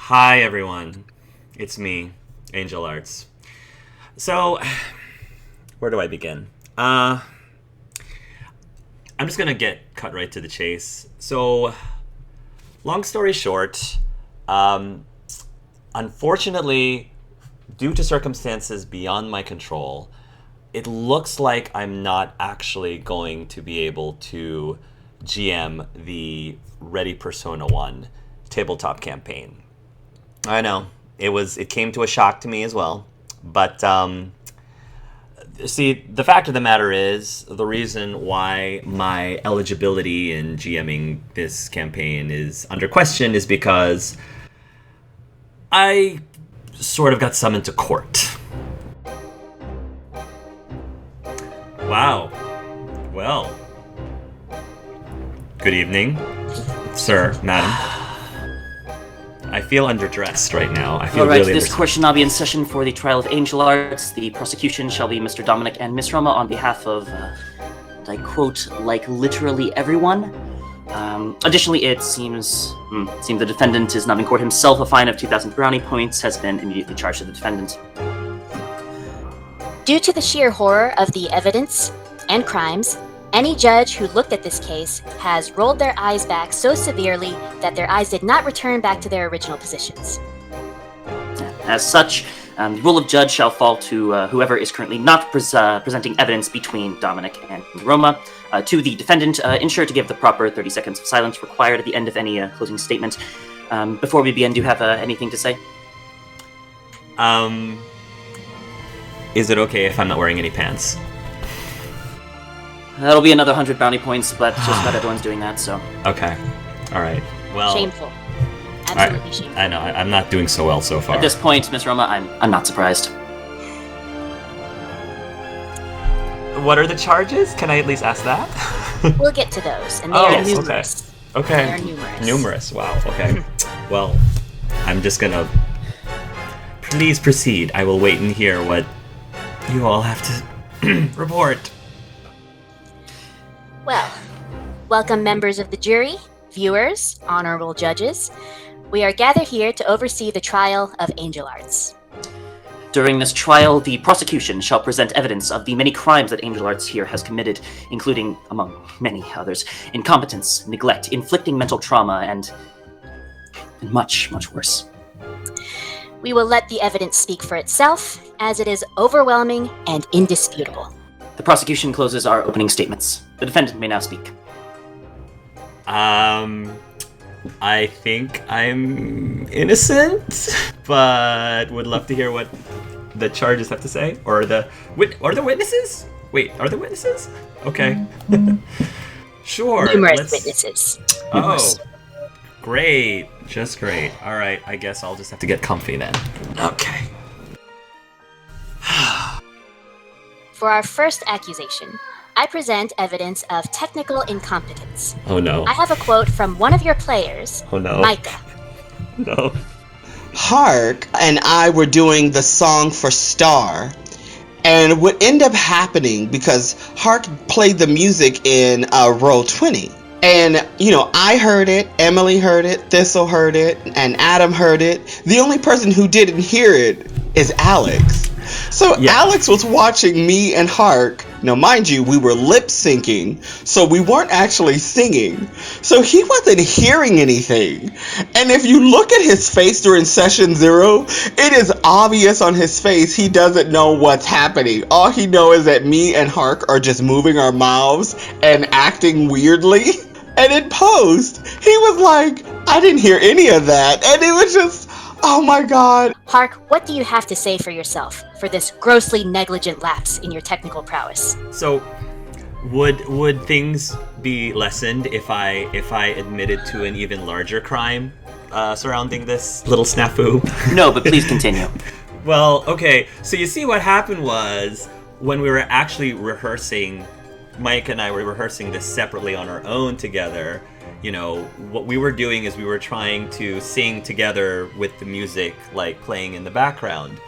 Hi everyone, it's me, Angel Arts. So, where do I begin? I'm just gonna get cut right to the chase. So, long story short, unfortunately, due to circumstances beyond my control, it looks like I'm not actually going to be able to GM the Ready Persona 1 tabletop campaign. I know, it came to a shock to me as well, but see, the fact of the matter is, the reason why my eligibility in GMing this campaign is under question is because I sort of got summoned to court. Wow. Well, good evening, sir, madam. I feel underdressed right now. I feel All right, really this court shall now be in session for the trial of Angel Arts. The prosecution shall be Mr. Dominic and Miss Roma on behalf of, I quote, like literally everyone. Additionally, it seems the defendant is not in court himself. A fine of 2,000 brownie points has been immediately charged to the defendant. Due to the sheer horror of the evidence and crimes, any judge who looked at this case has rolled their eyes back so severely that their eyes did not return back to their original positions. As such, the role of judge shall fall to whoever is currently not presenting evidence between Dominic and Roma. To the defendant, ensure to give the proper 30 seconds of silence required at the end of any closing statement. Before we begin, do you have anything to say? Is it okay if I'm not wearing any pants? That'll be another 100 bounty points, but just about everyone's doing that, so... Okay. Alright. Well... Shameful. Absolutely shameful. I know, I'm not doing so well so far. At this point, Miss Roma, I'm not surprised. What are the charges? Can I at least ask that? We'll get to those, and they are numerous. Okay. They are numerous. Numerous, wow, okay. Well, I'm just gonna... Please proceed. I will wait and hear what you all have to report. Well, welcome members of the jury, viewers, honorable judges. We are gathered here to oversee the trial of Angel Arts. During this trial, the prosecution shall present evidence of the many crimes that Angel Arts here has committed, including, among many others, incompetence, neglect, inflicting mental trauma, and much, much worse. We will let the evidence speak for itself, as it is overwhelming and indisputable. The prosecution closes our opening statements. The defendant may now speak. I think I'm innocent, but would love to hear what the charges have to say. Or the witnesses? Wait, are there witnesses? Okay. Sure. Numerous witnesses. Oh, great. Just great. All right, I guess I'll just have to get comfy then. Okay. For our first accusation, I present evidence of technical incompetence. Oh no. I have a quote from one of your players, Oh no. Micah. No. Hark and I were doing the song for Star, and what ended up happening, because Hark played the music in Roll20, and I heard it, Emily heard it, Thistle heard it, and Adam heard it. The only person who didn't hear it is Alex. So yeah. Alex was watching me and Hark. Now, mind you, we were lip syncing, so we weren't actually singing. So he wasn't hearing anything. And if you look at his face during session 0, it is obvious on his face he doesn't know what's happening. All he knows is that me and Hark are just moving our mouths and acting weirdly. And in post, he was like, I didn't hear any of that. And it was just... oh my god. Hark, what do you have to say for yourself for this grossly negligent lapse in your technical prowess? So, would things be lessened if I admitted to an even larger crime surrounding this little snafu? No, but please continue. Well, okay. So you see, what happened was when we were actually rehearsing, Mike and I were rehearsing this separately on our own together. What we were doing is we were trying to sing together with the music, like, playing in the background.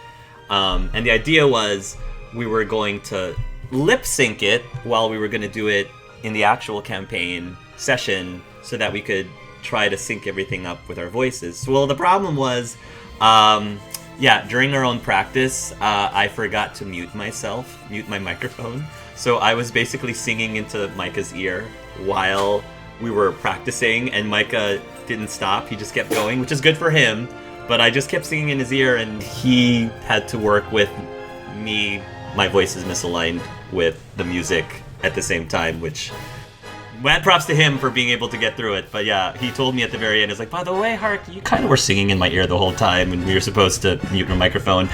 And the idea was we were going to lip sync it while we were going to do it in the actual campaign session so that we could try to sync everything up with our voices. Well, the problem was, during our own practice, I forgot to mute my microphone. So I was basically singing into Micah's ear while we were practicing, and Micah didn't stop. He just kept going, which is good for him. But I just kept singing in his ear, and he had to work with me. My voice is misaligned with the music at the same time, which mad props to him for being able to get through it. But yeah, he told me at the very end, he's like, by the way, Hark, you kind of were singing in my ear the whole time, and we were supposed to mute your microphone.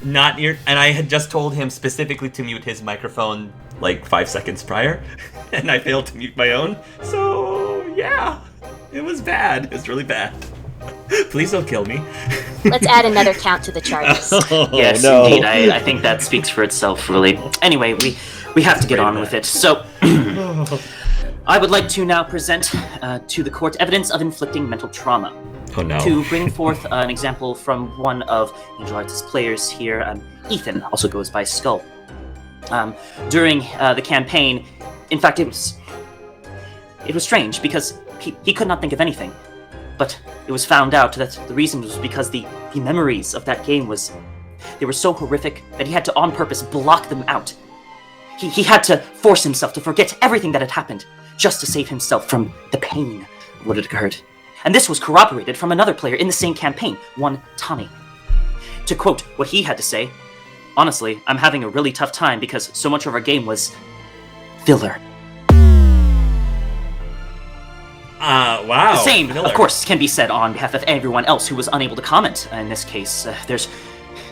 And I had just told him specifically to mute his microphone like 5 seconds prior, and I failed to mute my own. So yeah, it was bad. It was really bad. Please don't kill me. Let's add another count to the charges. Yes, no. Indeed. I think that speaks for itself, really. Anyway, we have to get on with it. So, I would like to now present to the court evidence of inflicting mental trauma. Oh no. To bring forth an example from one of Angel Arts' players here, Ethan, also goes by Skull. During the campaign, in fact, it was strange because he could not think of anything. But it was found out that the reason was because the memories of that game they were so horrific that he had to on purpose block them out. He had to force himself to forget everything that had happened just to save himself from the pain of what had occurred. And this was corroborated from another player in the same campaign, one Tommy. To quote what he had to say, honestly, I'm having a really tough time because so much of our game was filler. Wow. The same, Filler. of course, can be said on behalf of everyone else who was unable to comment in this case. There's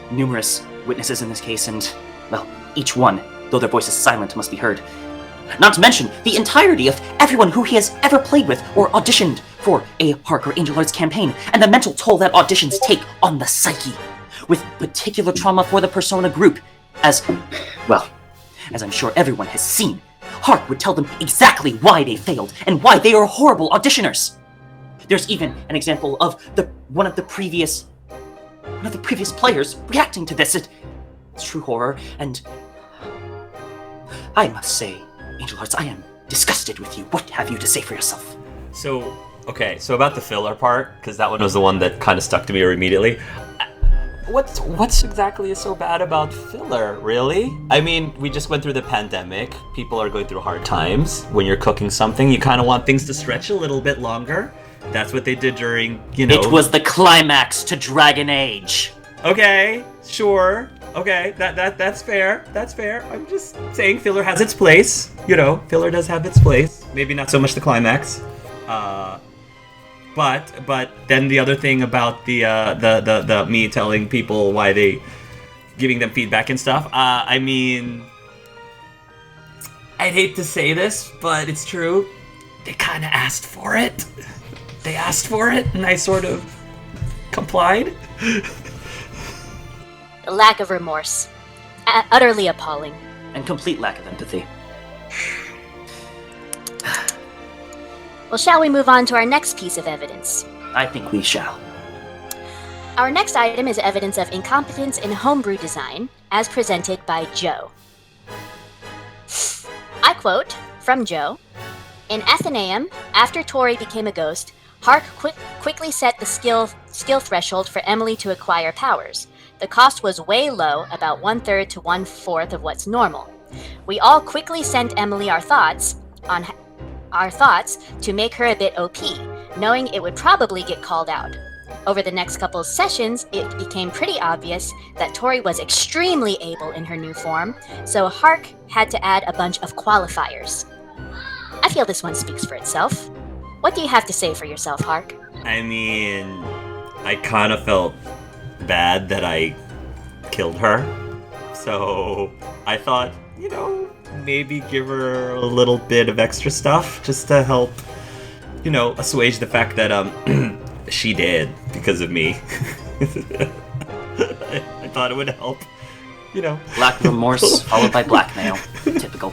numerous witnesses in this case, and, well, each one, though their voice is silent, must be heard. Not to mention the entirety of everyone who he has ever played with or auditioned for a Hark or Angel Arts campaign, and the mental toll that auditions take on the psyche, with particular trauma for the persona group, as I'm sure everyone has seen. Hark would tell them exactly why they failed and why they are horrible auditioners. There's even an example of one of the previous players reacting to this. It's true horror, and I must say, Angel Arts, I am disgusted with you. What have you to say for yourself? So about the filler part, because that one was the one that kind of stuck to me immediately. What's exactly so bad about filler, really? I mean, we just went through the pandemic. People are going through hard times. When you're cooking something, you kind of want things to stretch a little bit longer. That's what they did during, It was the climax to Dragon Age. Okay, sure. Okay, that's fair. That's fair. I'm just saying filler has its place. Filler does have its place. Maybe not so much the climax. But then the other thing about the me telling people why they giving them feedback and stuff. I mean, I'd hate to say this, but it's true. They kind of asked for it. They asked for it, and I sort of complied. The lack of remorse. Utterly appalling. And complete lack of empathy. Well, shall we move on to our next piece of evidence? I think we shall. Our next item is evidence of incompetence in homebrew design, as presented by Joe. I quote from Joe, "In Athenaeum, after Tori became a ghost, Hark quickly set the skill threshold for Emily to acquire powers. The cost was way low, about 1/3 to 1/4 of what's normal. We all quickly sent Emily our thoughts to make her a bit OP, knowing it would probably get called out. Over the next couple of sessions, it became pretty obvious that Tori was extremely able in her new form, so Hark had to add a bunch of qualifiers. I feel this one speaks for itself. What do you have to say for yourself, Hark?" I mean, I kind of felt bad that I killed her. So I thought, maybe give her a little bit of extra stuff just to help, assuage the fact that she did because of me. I thought it would help, Lack of remorse followed by blackmail. Typical.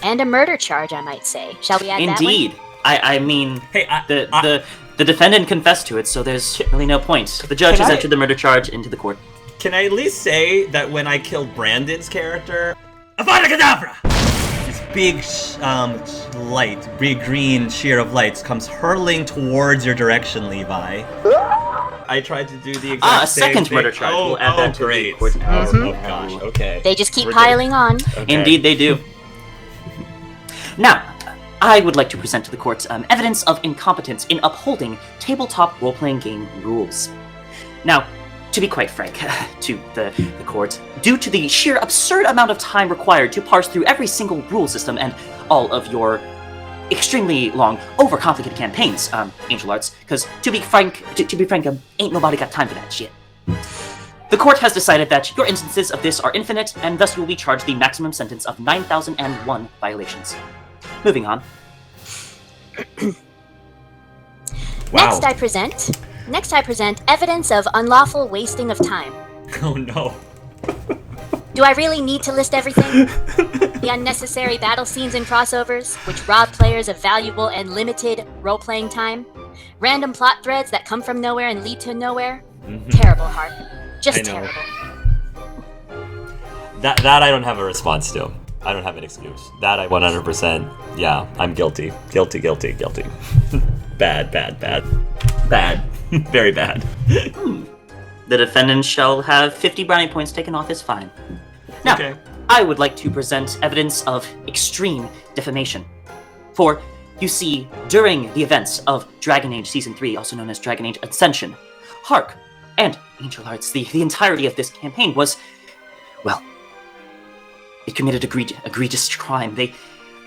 And a murder charge, I might say. Shall we add Indeed. that one? I mean, Hey, the defendant confessed to it, so there's really no point. The judge has entered the murder charge into the court. Can I at least say that when I killed Brandon's character, Avada Kedavra! this big light, big green sheer of lights comes hurling towards your direction, Levi. I tried to do the exact same second thing. murder charge. We'll add that to the great. court. Oh gosh, okay. They just keep We're piling on. Okay. Indeed, they do. Now, I would like to present to the court evidence of incompetence in upholding tabletop role-playing game rules. Now, to be quite frank to the court, due to the sheer absurd amount of time required to parse through every single rule system and all of your extremely long, overcomplicated campaigns, Angel Arts, because to be frank, ain't nobody got time for that shit. The court has decided that your instances of this are infinite, and thus you will be charged the maximum sentence of 9,001 violations. Moving on. Wow. Next I present evidence of unlawful wasting of time. Oh no. Do I really need to list everything? The unnecessary battle scenes and crossovers, which rob players of valuable and limited role-playing time. Random plot threads that come from nowhere and lead to nowhere. Terrible, Hark. Just I know. terrible. That I don't have a response to. I don't have an excuse. That I 100%. Yeah, I'm guilty. Guilty. Bad. Bad. Very bad. The defendant shall have 50 brownie points taken off his fine. Now, Okay. I would like to present evidence of extreme defamation. For, you see, during the events of Dragon Age Season 3, also known as Dragon Age Ascension, Hark and Angel Arts, the entirety of this campaign was, well, it committed egregious crime.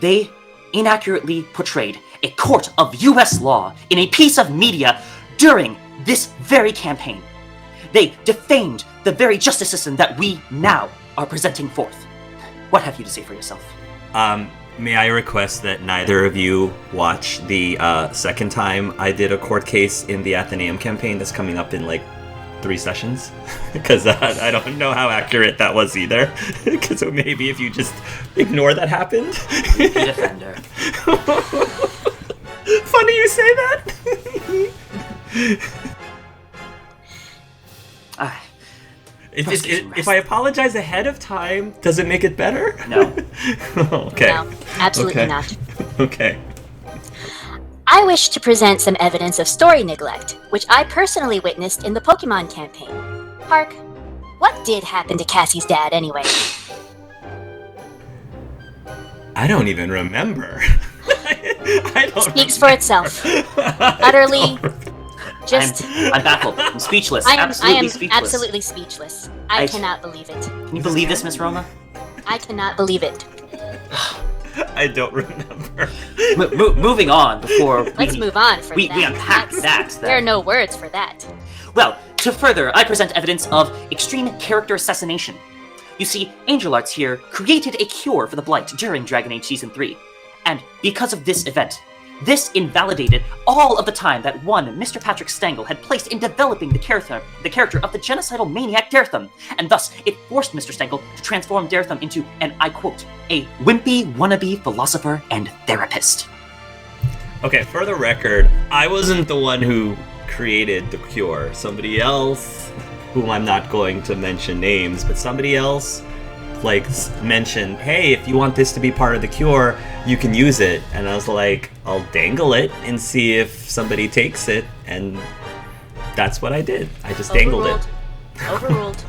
They inaccurately portrayed a court of U.S. law in a piece of media during this very campaign. They defamed the very justice system that we now are presenting forth. What have you to say for yourself? May I request that neither of you watch the second time I did a court case in the Athenaeum campaign that's coming up in like 3 sessions? Because I don't know how accurate that was either. Because maybe if you just ignore that happened. The defender. Funny you say that. If I apologize ahead of time, does it make it better? No. Okay. No, absolutely Okay. not. Okay. I wish to present some evidence of story neglect, which I personally witnessed in the Pokemon campaign. Hark, what did happen to Cassie's dad anyway? I don't even remember. I don't Speaks for itself. Utterly, just. I'm baffled. I'm speechless. I am speechless. absolutely speechless. I cannot believe it. Can you believe this, Miss Roma? I cannot believe it. I don't remember. Moving on before Let's move on from we that. unpack that. There are no words for that. Well, to further, I present evidence of extreme character assassination. You see, Angel Arts here created a cure for the Blight during Dragon Age Season 3. And because of this event, this invalidated all of the time that one Mr. Patrick Stengel had placed in developing the character of the genocidal maniac Daretham, and thus it forced Mr. Stengel to transform Daretham into, and I quote, a wimpy wannabe philosopher and therapist. Okay, for the record, I wasn't the one who created the cure. Somebody else, whom I'm not going to mention names, but somebody else mentioned, hey, if you want this to be part of the cure, you can use it. And I was like, I'll dangle it and see if somebody takes it. And that's what I did. I just dangled it. Overruled.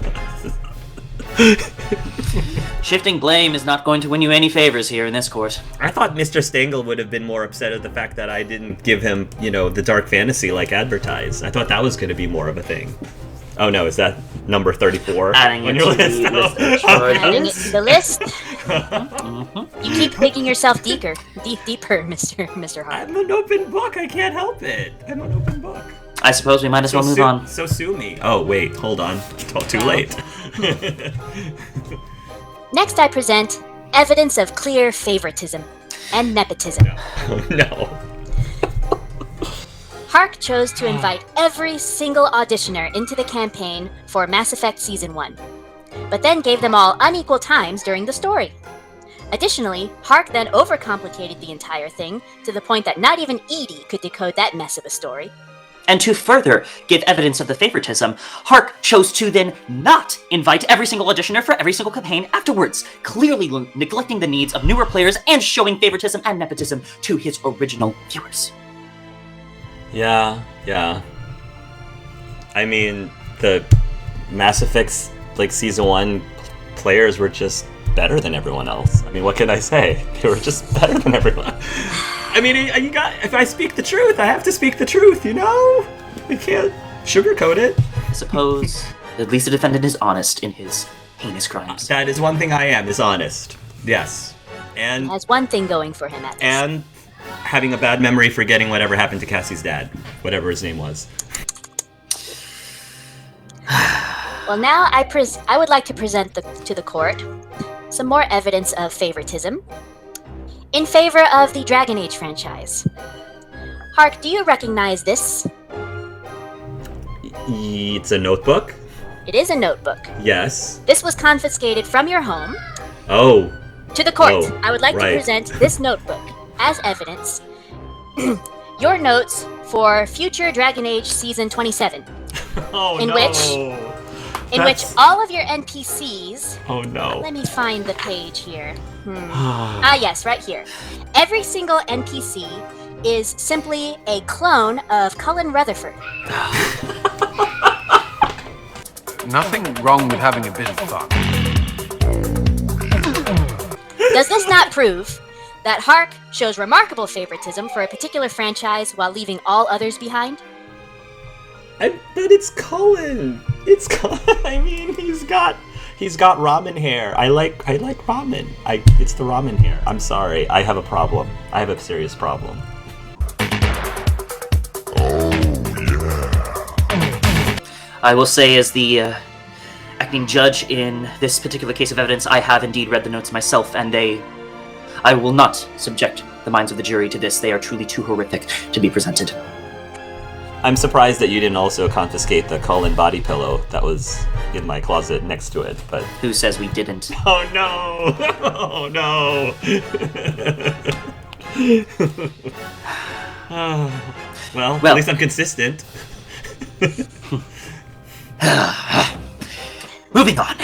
Shifting blame is not going to win you any favors here in this court. I thought Mr. Stengel would have been more upset at the fact that I didn't give him, the dark fantasy like advertised. I thought that was going to be more of a thing. Oh no, is that number 34 Adding on it your to the list? list of Adding it charges. to the list. Mhm. You keep digging yourself deeper, Mr. Hart. I'm an open book. I can't help it. I'm an open book. I suppose we might as well move on. So sue me. Oh wait, hold on. Too late. Next, I present evidence of clear favoritism and nepotism. No. Hark chose to invite every single auditioner into the campaign for Mass Effect Season 1, but then gave them all unequal times during the story. Additionally, Hark then overcomplicated the entire thing to the point that not even Edie could decode that mess of a story. And to further give evidence of the favoritism, Hark chose to then not invite every single auditioner for every single campaign afterwards, clearly neglecting the needs of newer players and showing favoritism and nepotism to his original viewers. Yeah. I mean, the Mass Effect's Season 1 players were just better than everyone else. I mean, what can I say? They were just better than everyone. I mean, if I speak the truth, I have to speak the truth, you know? I can't sugarcoat it. I suppose at least the defendant is honest in his heinous crimes. That is one thing I am, is honest. Yes. And has one thing going for him at least. And having a bad memory, forgetting whatever happened to Cassie's dad, whatever his name was. Well, now I would like to present to the court some more evidence of favoritism in favor of the Dragon Age franchise. Hark, do you recognize this? It's a notebook? It is a notebook. Yes. This was confiscated from your home. Oh. To the court. Oh, I would like to present this notebook as evidence. Your notes for future Dragon Age Season 27. Oh, in no. which all of your NPCs... Oh, no. Let me find the page here. Yes, right here. Every single NPC is simply a clone of Cullen Rutherford. Nothing wrong with having a bit of fun. Does this not prove that Hark shows remarkable favoritism for a particular franchise while leaving all others behind? But it's Cullen. I mean, he's got ramen hair. I like ramen. It's the ramen hair. I'm sorry. I have a problem. I have a serious problem. I will say, as the acting judge in this particular case of evidence, I have indeed read the notes myself, and I will not subject the minds of the jury to this. They are truly too horrific to be presented. I'm surprised that you didn't also confiscate the Cullen body pillow that was in my closet next to it, but... Who says we didn't? Oh, no! Oh, no! Well, at least I'm consistent. Moving on.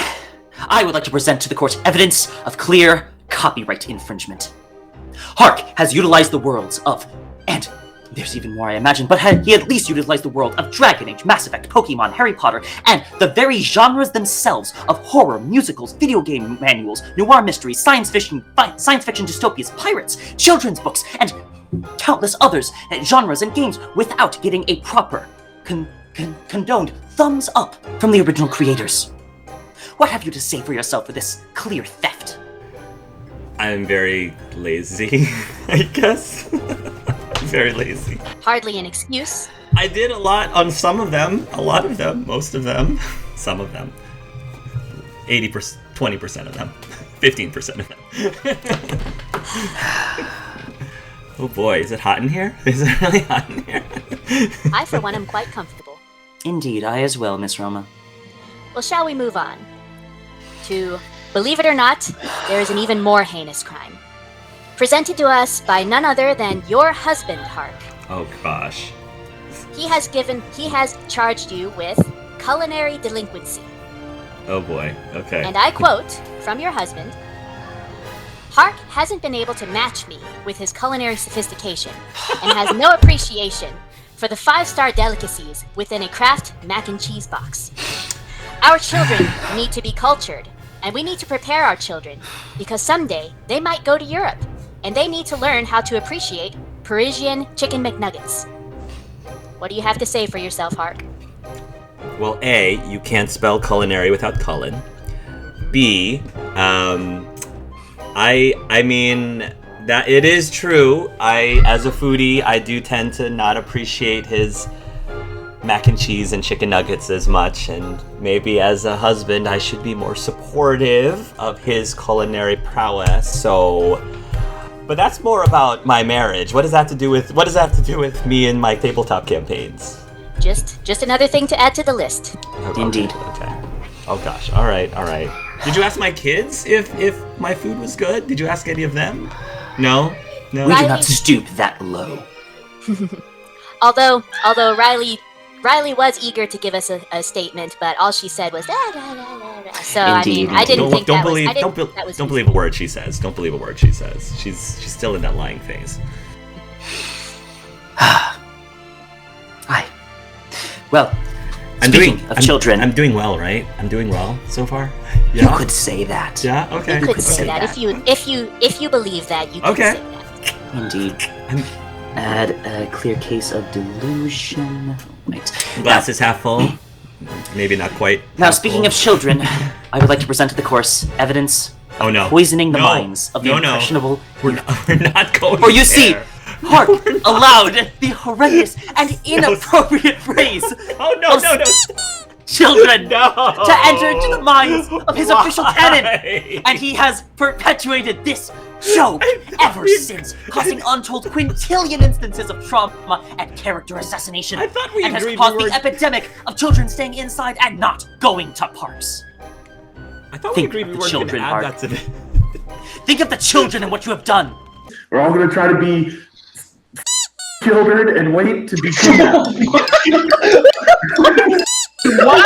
I would like to present to the court evidence of clear copyright infringement. Hark has utilized the worlds of... and there's even more, I imagine, but he at least utilized the world of Dragon Age, Mass Effect, Pokemon, Harry Potter, and the very genres themselves of horror, musicals, video game manuals, noir mysteries, science fiction dystopias, pirates, children's books, and countless others genres and games without getting a proper, condoned thumbs up from the original creators. What have you to say for yourself for this clear theft? I'm very lazy, I guess. Very lazy. Hardly an excuse. I did a lot on some of them, a lot of them, most of them, some of them. 80%, 20% of them, 15% of them. Oh boy, is it hot in here? Is it really hot in here? I, for one, am quite comfortable. Indeed, I as well, Miss Roma. Well, shall we move on to, believe it or not, there is an even more heinous crime. Presented to us by none other than your husband, Hark. Oh gosh. He has charged you with culinary delinquency. Oh boy, okay. And I quote from your husband, Hark hasn't been able to match me with his culinary sophistication and has no appreciation for the 5-star delicacies within a Kraft mac and cheese box. Our children need to be cultured, and we need to prepare our children because someday they might go to Europe. And they need to learn how to appreciate Parisian chicken McNuggets. What do you have to say for yourself, Hark? Well, A, you can't spell culinary without Cullen. B, I mean, that it is true. As a foodie, I do tend to not appreciate his mac and cheese and chicken nuggets as much, and maybe as a husband, I should be more supportive of his culinary prowess, so... But that's more about my marriage. What does that have to do with me and my tabletop campaigns? Just another thing to add to the list. Okay, Indeed. Okay. Oh gosh. All right. Did you ask my kids if my food was good? Did you ask any of them? No. We do not stoop that low. Although Riley was eager to give us a statement, but all she said was da da da da da. So Indeed. I mean, I didn't think that was. Don't believe a word she says. Don't believe a word she says. She's still in that lying phase. Aye. Well, speaking of children, I'm doing well, right? I'm doing well so far. You could say that. Yeah. Okay. You could say that if you believe that, you could say that. Indeed. Add a clear case of delusion. Right. Glass is half full. Maybe not quite. Now, speaking of children, I would like to present to the course evidence of poisoning the minds of the impressionable. We're not going. For you see, Hark allowed the horrendous and inappropriate phrase of children to enter into the minds of his official canon, and he has perpetuated this joke ever since, causing untold quintillion instances of trauma and character assassination, I thought we and has agreed caused we were... the epidemic of children staying inside and not going to parks. I thought we agreed we weren't going to add that to the... Think of the children and what you have done. We're all going to try to be children and wait to become What?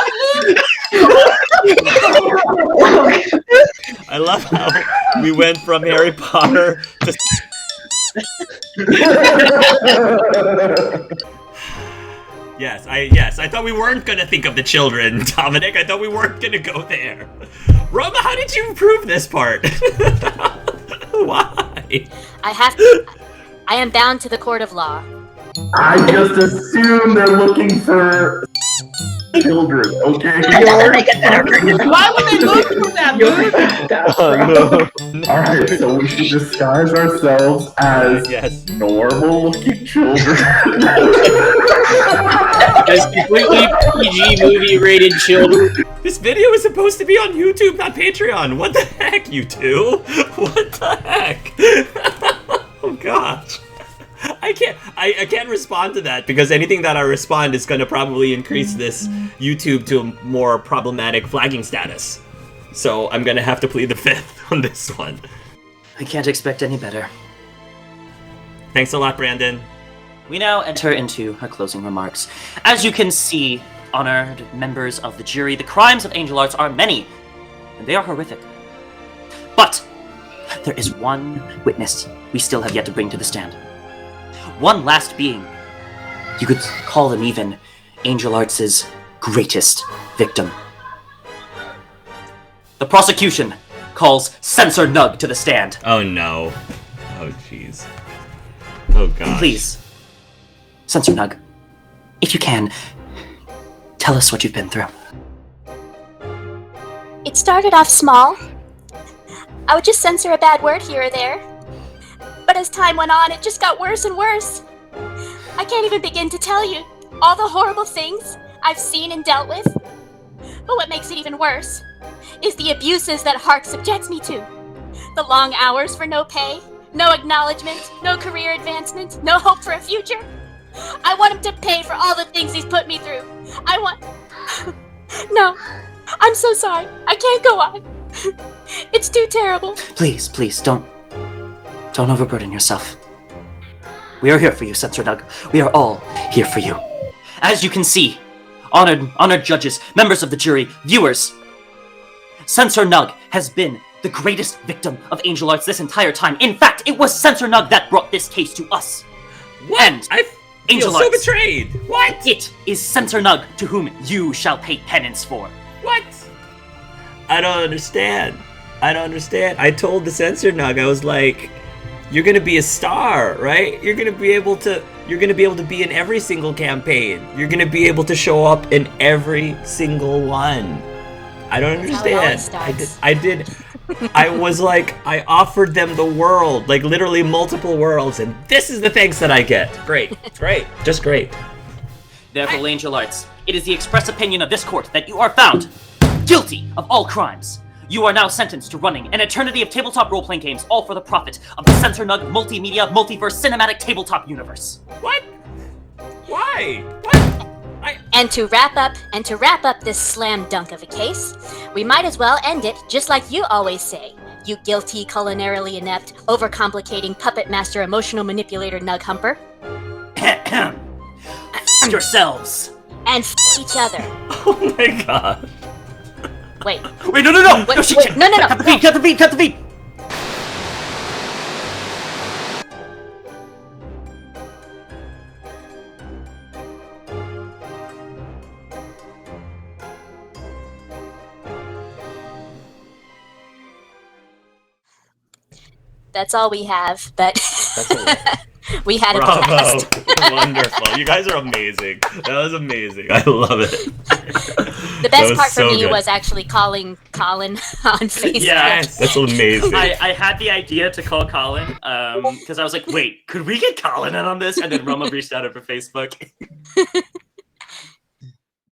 I love how we went from Harry Potter to... Yes, I thought we weren't gonna think of the children, Dominic. I thought we weren't gonna go there. Roma, how did you improve this part? Why? I am bound to the court of law. I just assume they're looking for children, okay? Why would they look for that, dude? Alright, so we should disguise ourselves as normal-looking children. As completely PG movie-rated children. This video is supposed to be on YouTube, not Patreon. What the heck, you two? What the heck? Oh gosh. I can't respond to that because anything that I respond is going to probably increase this YouTube to a more problematic flagging status. So I'm going to have to plead the fifth on this one. I can't expect any better. Thanks a lot, Brandon. We now enter into our closing remarks. As you can see, honored members of the jury, the crimes of Angel Arts are many, and they are horrific. But there is one witness we still have yet to bring to the stand. One last being. You could call them even Angel Arts' greatest victim. The prosecution calls Censor Nug to the stand. Oh no. Oh jeez. Oh gosh. Please, Censor Nug, if you can, tell us what you've been through. It started off small. I would just censor a bad word here or there. But as time went on, it just got worse and worse. I can't even begin to tell you all the horrible things I've seen and dealt with. But what makes it even worse is the abuses that Hark subjects me to. The long hours for no pay, no acknowledgement, no career advancement, no hope for a future. I want him to pay for all the things he's put me through. I want... No, I'm so sorry. I can't go on. It's too terrible. Please, don't overburden yourself. We are here for you, Censor Nug. We are all here for you. As you can see, honored judges, members of the jury, viewers, Censor Nug has been the greatest victim of Angel Arts this entire time. In fact, it was Censor Nug that brought this case to us. What? And I feel so betrayed. What? It is Censor Nug to whom you shall pay penance for. What? I don't understand. I told the Censor Nug, I was like, you're gonna be a star, right? You're gonna be able to be in every single campaign. You're gonna be able to show up in every single one. I don't understand. I was like, I offered them the world, like literally multiple worlds, and this is the thanks that I get. Great, just great. Therefore, Angel Arts, it is the express opinion of this court that you are found guilty of all crimes. You are now sentenced to running an eternity of tabletop role-playing games, all for the profit of the Censor Nug Multimedia Multiverse Cinematic Tabletop Universe. What? Why? What? And to wrap up this slam dunk of a case, we might as well end it just like you always say, you guilty, culinarily inept, overcomplicating puppet master emotional manipulator Nug Humper. amongst yourselves. And each other. Oh my god. Wait. Wait, no! Wait, No, shit, wait, shit. no. Cut the beat! That's all we have, but we had a Bravo. blast. Wonderful. You guys are amazing. That was amazing. I love it. The best part for so me good. was actually calling Colin on Facebook. Yes. That's amazing. I had the idea to call Colin, because I was like, wait, could we get Colin in on this? And then Roma reached out over Facebook.